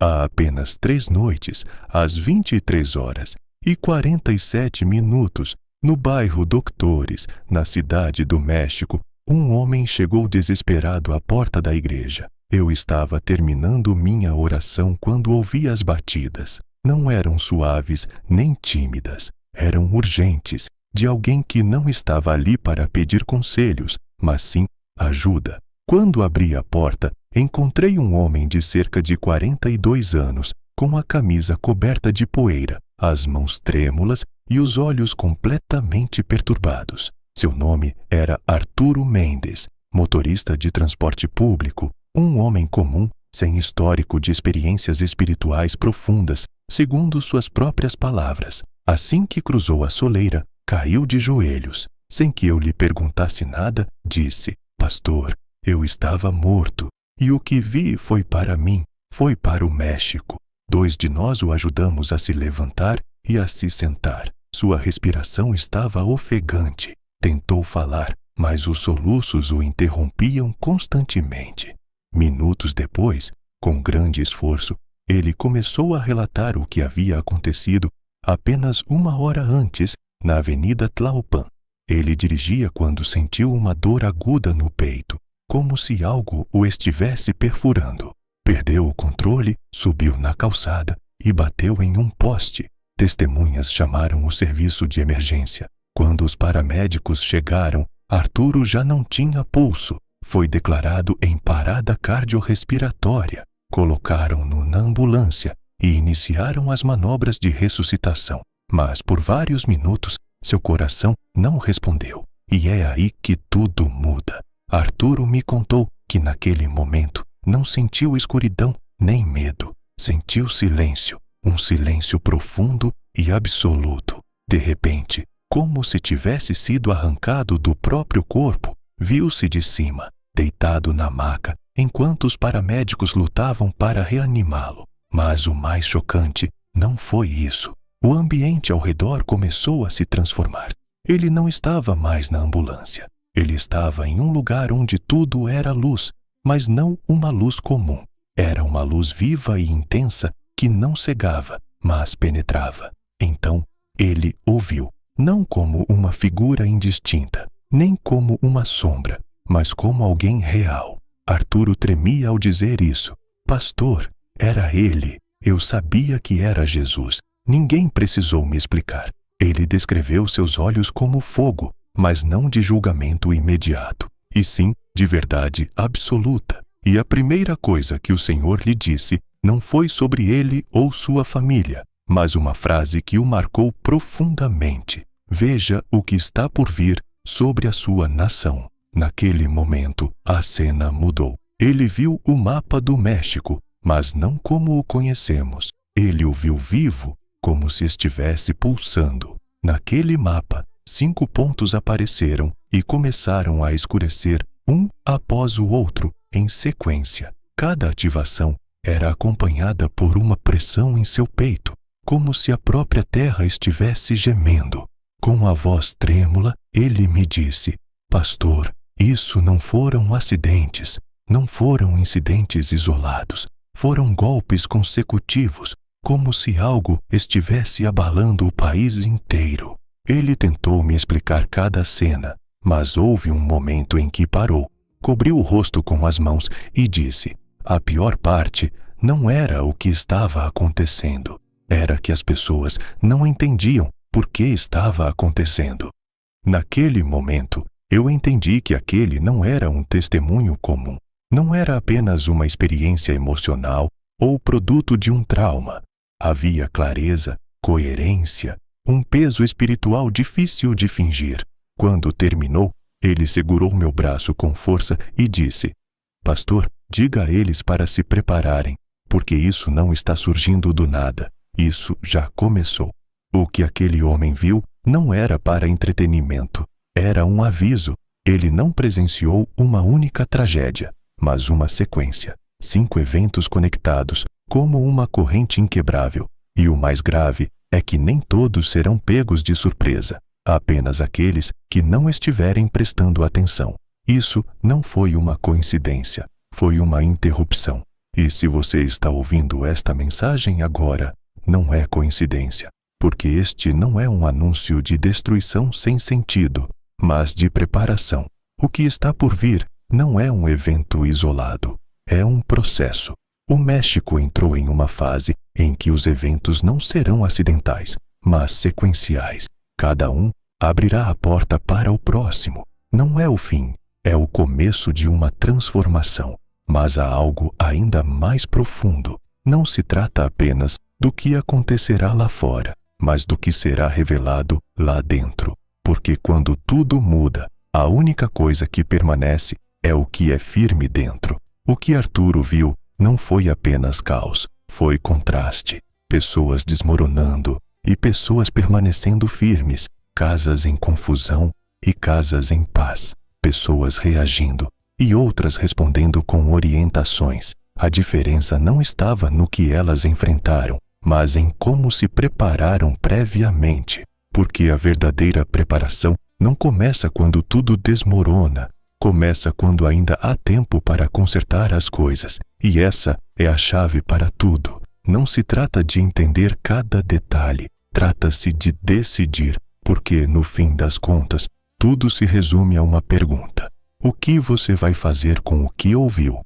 Há apenas 3 noites, às 23h47, no bairro Doctores, na cidade do México, um homem chegou desesperado à porta da igreja. Eu estava terminando minha oração quando ouvi as batidas. Não eram suaves nem tímidas, eram urgentes, de alguém que não estava ali para pedir conselhos, mas sim ajuda. Quando abri a porta, encontrei um homem de cerca de 42 anos, com a camisa coberta de poeira, as mãos trêmulas e os olhos completamente perturbados. Seu nome era Arturo Mendes, motorista de transporte público, um homem comum, sem histórico de experiências espirituais profundas, segundo suas próprias palavras. Assim que cruzou a soleira, caiu de joelhos. Sem que eu lhe perguntasse nada, disse: Pastor, eu estava morto, e o que vi foi para mim, foi para o México. 2 de nós o ajudamos a se levantar e a se sentar. Sua respiração estava ofegante. Tentou falar, mas os soluços o interrompiam constantemente. Minutos depois, com grande esforço, ele começou a relatar o que havia acontecido apenas 1 hora antes, na Avenida Tlalpan. Ele dirigia quando sentiu uma dor aguda no peito, como se algo o estivesse perfurando. Perdeu o controle, subiu na calçada e bateu em um poste. Testemunhas chamaram o serviço de emergência. Quando os paramédicos chegaram, Arturo já não tinha pulso. Foi declarado em parada cardiorrespiratória. Colocaram-no na ambulância e iniciaram as manobras de ressuscitação. Mas por vários minutos, seu coração não respondeu. E é aí que tudo muda. Arturo me contou que naquele momento não sentiu escuridão nem medo. Sentiu silêncio, um silêncio profundo e absoluto. De repente, como se tivesse sido arrancado do próprio corpo, viu-se de cima, deitado na maca, enquanto os paramédicos lutavam para reanimá-lo. Mas o mais chocante não foi isso. O ambiente ao redor começou a se transformar. Ele não estava mais na ambulância. Ele estava em um lugar onde tudo era luz, mas não uma luz comum. Era uma luz viva e intensa que não cegava, mas penetrava. Então, ele ouviu, não como uma figura indistinta, nem como uma sombra, mas como alguém real. Arturo tremia ao dizer isso. Pastor, era ele. Eu sabia que era Jesus. Ninguém precisou me explicar. Ele descreveu seus olhos como fogo, mas não de julgamento imediato, e sim de verdade absoluta. E a primeira coisa que o Senhor lhe disse não foi sobre ele ou sua família, mas uma frase que o marcou profundamente. Veja o que está por vir sobre a sua nação. Naquele momento, a cena mudou. Ele viu o mapa do México, mas não como o conhecemos. Ele o viu vivo, como se estivesse pulsando. Naquele mapa, 5 pontos apareceram e começaram a escurecer um após o outro, em sequência. Cada ativação era acompanhada por uma pressão em seu peito, como se a própria terra estivesse gemendo. Com a voz trêmula, ele me disse: Pastor, isso não foram acidentes, não foram incidentes isolados, foram golpes consecutivos, como se algo estivesse abalando o país inteiro. Ele tentou me explicar cada cena, mas houve um momento em que parou, cobriu o rosto com as mãos e disse: a pior parte não era o que estava acontecendo, era que as pessoas não entendiam por que estava acontecendo. Naquele momento, eu entendi que aquele não era um testemunho comum, não era apenas uma experiência emocional ou produto de um trauma. Havia clareza, coerência, um peso espiritual difícil de fingir. Quando terminou, ele segurou meu braço com força e disse: Pastor, diga a eles para se prepararem, porque isso não está surgindo do nada, isso já começou. O que aquele homem viu não era para entretenimento, era um aviso. Ele não presenciou uma única tragédia, mas uma sequência. 5 eventos conectados, como uma corrente inquebrável. E o mais grave é que nem todos serão pegos de surpresa, apenas aqueles que não estiverem prestando atenção. Isso não foi uma coincidência, foi uma interrupção. E se você está ouvindo esta mensagem agora, não é coincidência, porque este não é um anúncio de destruição sem sentido, mas de preparação. O que está por vir não é um evento isolado, é um processo. O México entrou em uma fase em que os eventos não serão acidentais, mas sequenciais. Cada um abrirá a porta para o próximo. Não é o fim, é o começo de uma transformação. Mas há algo ainda mais profundo. Não se trata apenas do que acontecerá lá fora, mas do que será revelado lá dentro. Porque quando tudo muda, a única coisa que permanece é o que é firme dentro. O que Arturo viu não foi apenas caos, foi contraste. Pessoas desmoronando e pessoas permanecendo firmes, casas em confusão e casas em paz, pessoas reagindo e outras respondendo com orientações. A diferença não estava no que elas enfrentaram, mas em como se prepararam previamente. Porque a verdadeira preparação não começa quando tudo desmorona, começa quando ainda há tempo para consertar as coisas. E essa é a chave para tudo. Não se trata de entender cada detalhe, trata-se de decidir, porque, no fim das contas, tudo se resume a uma pergunta: o que você vai fazer com o que ouviu?